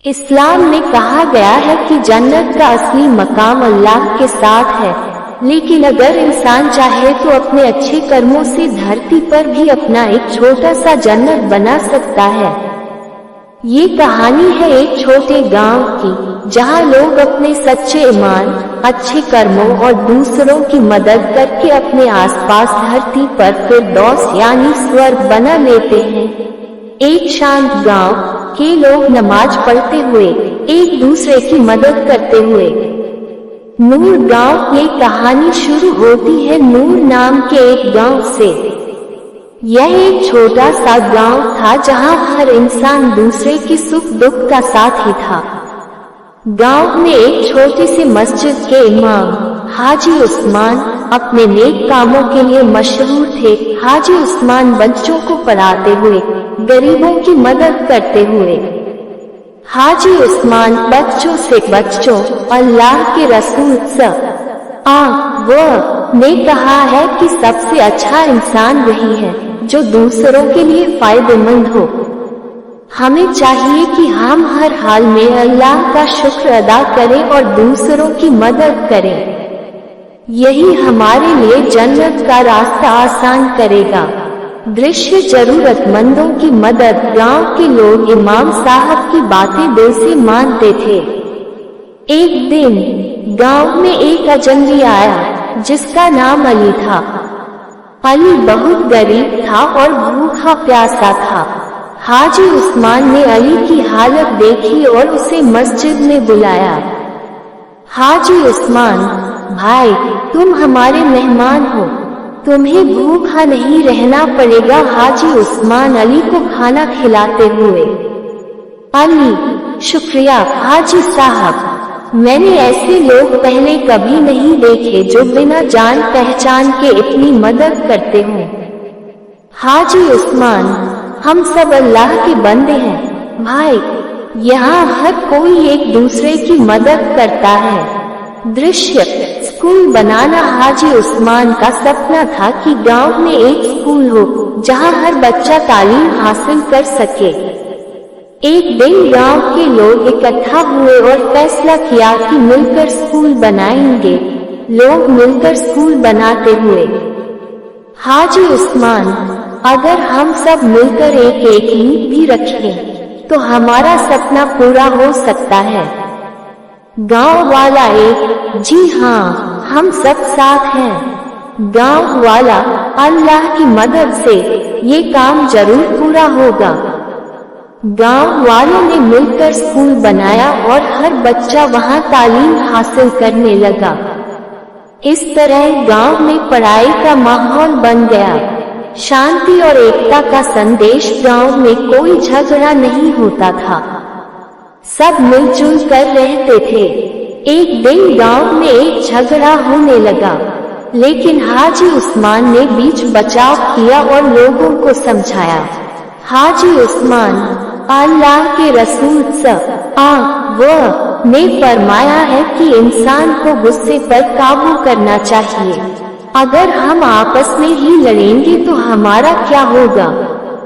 इस्लाम में कहा गया है कि जन्नत का असली मकाम अल्लाह के साथ है, लेकिन अगर इंसान चाहे तो अपने अच्छे कर्मों से धरती पर भी अपना एक छोटा सा जन्नत बना सकता है। ये कहानी है एक छोटे गांव की, जहां लोग अपने सच्चे ईमान, अच्छे कर्मों और दूसरों की मदद करके अपने आसपास धरती पर फिरदौस यानी स्वर्ग बना लेते हैं। एक शांत गांव के लोग नमाज पढ़ते हुए, एक दूसरे की मदद करते हुए। नूर गांव की कहानी शुरू होती है नूर नाम के एक गांव से। यह एक छोटा सा गांव था जहां हर इंसान दूसरे की सुख दुख का साथी था। गांव में एक छोटी सी मस्जिद के इमाम हाजी उस्मान अपने नेक कामों के लिए मशहूर थे। हाजी उस्मान बच्चों को पढ़ाते हुए, गरीबों की मदद करते हुए। हाजी उस्मान बच्चों अल्लाह के रसूल ने कहा है कि सबसे अच्छा इंसान वही है जो दूसरों के लिए फायदेमंद हो। हमें चाहिए कि हम हर हाल में अल्लाह का शुक्र अदा करें और दूसरों की मदद करें। यही हमारे लिए जन्नत का रास्ता आसान करेगा। दृश्य जरूरतमंदों की मदद। गांव के लोग इमाम साहब की बातें दिल से मानते थे। एक दिन गांव में एक अजनबी आया जिसका नाम अली था। अली बहुत गरीब था और भूखा प्यासा था। हाजी उस्मान ने अली की हालत देखी और उसे मस्जिद में बुलाया। हाजी उस्मान, भाई तुम हमारे मेहमान हो, तुम्हें भूखा नहीं रहना पड़ेगा। हाजी उस्मान अली को खाना खिलाते हुए। अली, शुक्रिया हाजी साहब, मैंने ऐसे लोग पहले कभी नहीं देखे जो बिना जान पहचान के इतनी मदद करते हों। हाजी उस्मान, हम सब अल्लाह के बंदे हैं भाई, यहाँ हर कोई एक दूसरे की मदद करता है। दृश्य स्कूल बनाना। हाजी उस्मान का सपना था कि गांव में एक स्कूल हो जहां हर बच्चा तालीम हासिल कर सके। एक दिन गांव के लोग इकट्ठा हुए और फैसला किया कि मिलकर स्कूल बनाएंगे। लोग मिलकर स्कूल बनाते हुए। हाजी उस्मान, अगर हम सब मिलकर एक ईंट भी रखें तो हमारा सपना पूरा हो सकता है। गांव वाला एक, जी हाँ, हम सब साथ हैं। गांव वाला, अल्लाह की मदद से ये काम जरूर पूरा होगा। गांव वालों ने मिलकर स्कूल बनाया और हर बच्चा वहां तालीम हासिल करने लगा। इस तरह गांव में पढ़ाई का माहौल बन गया। शांति और एकता का संदेश। गांव में कोई झगड़ा नहीं होता था, सब मिलजुल कर रहते थे। एक दिन गांव में एक झगड़ा होने लगा, लेकिन हाजी उस्मान ने बीच बचाव किया और लोगों को समझाया। हाजी उस्मान, अल्लाह के रसूल ने फरमाया है कि इंसान को गुस्से पर काबू करना चाहिए। अगर हम आपस में ही लड़ेंगे तो हमारा क्या होगा?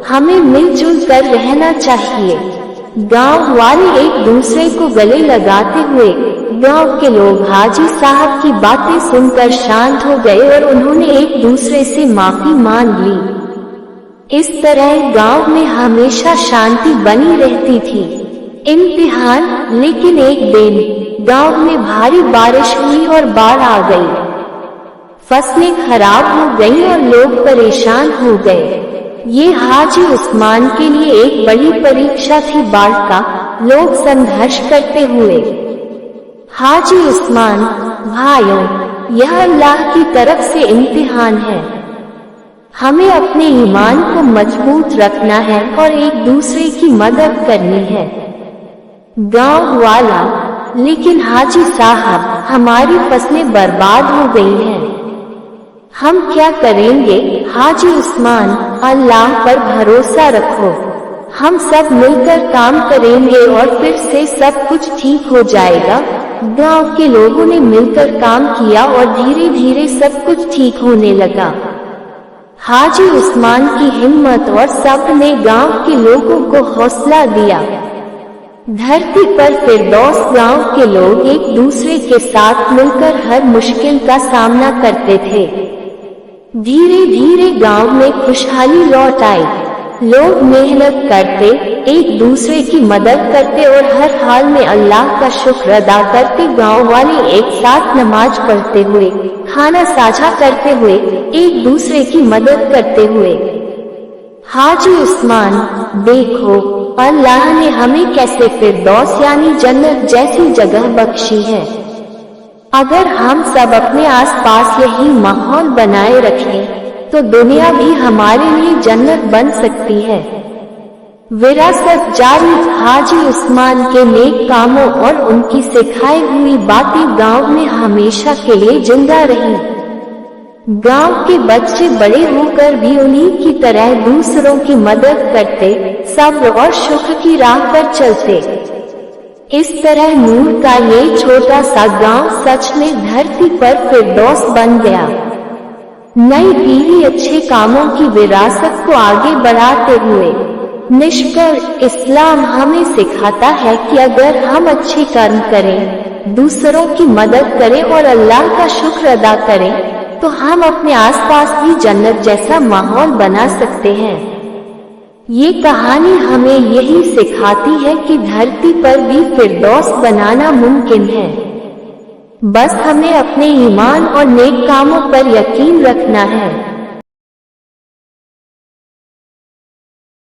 हमें मिलजुल कर रहना चाहिए। गांव वाले एक दूसरे को गले लगाते हुए। गांव के लोग हाजी साहब की बातें सुनकर शांत हो गए और उन्होंने एक दूसरे से माफी मांग ली। इस तरह गांव में हमेशा शांति बनी रहती थी। इम्तिहान। लेकिन एक दिन गांव में भारी बारिश हुई और बाढ़ आ गई। फसलें खराब हो गईं और लोग परेशान हो गए। ये हाजी उस्मान के लिए एक बड़ी परीक्षा थी। बाढ़ का लोग संघर्ष करते हुए। हाजी उस्मान, भाइयों, यह अल्लाह की तरफ से इम्तिहान है। हमें अपने ईमान को मजबूत रखना है और एक दूसरे की मदद करनी है। गांव वाला, लेकिन हाजी साहब, हमारी फसलें बर्बाद हो गई हैं, हम क्या करेंगे? हाजी उस्मान, अल्लाह पर भरोसा रखो, हम सब मिलकर काम करेंगे और फिर से सब कुछ ठीक हो जाएगा। गांव के लोगों ने मिलकर काम किया और धीरे धीरे सब कुछ ठीक होने लगा। हाजी उस्मान की हिम्मत और सब्र ने गांव के लोगों को हौसला दिया। धरती पर फिरदौस गांव के लोग एक दूसरे के साथ मिलकर हर मुश्किल का सामना करते थे। धीरे धीरे गांव में खुशहाली लौट आई। लोग मेहनत करते, एक दूसरे की मदद करते और हर हाल में अल्लाह का शुक्र अदा करते। गांव वाले एक साथ नमाज पढ़ते हुए, खाना साझा करते हुए, एक दूसरे की मदद करते हुए। हाजी उस्मान, देखो अल्लाह ने हमें कैसे फिरदौस यानी जन्नत जैसी जगह बख्शी है। अगर हम सब अपने आसपास यही माहौल बनाए रखें तो दुनिया भी हमारे लिए जन्नत बन सकती है। विरासत जारी, हाजी उस्मान के नेक कामों और उनकी सिखाई हुई बातें गांव में हमेशा के लिए जिंदा रही। गांव के बच्चे बड़े होकर भी उन्हीं की तरह दूसरों की मदद करते, सब्र और शुक्र की राह पर चलते। इस तरह नूर का ये छोटा सा गांव सच में धरती पर फिरदौस बन गया। नई पीढ़ी अच्छे कामों की विरासत को आगे बढ़ाते हुए। निष्कर्ष, इस्लाम हमें सिखाता है कि अगर हम अच्छे कर्म करें, दूसरों की मदद करें और अल्लाह का शुक्र अदा करें तो हम अपने आसपास भी जन्नत जैसा माहौल बना सकते हैं। ये कहानी हमें यही सिखाती है कि धरती पर भी फिरदौस बनाना मुमकिन है। बस हमें अपने ईमान और नेक कामों पर यकीन रखना है।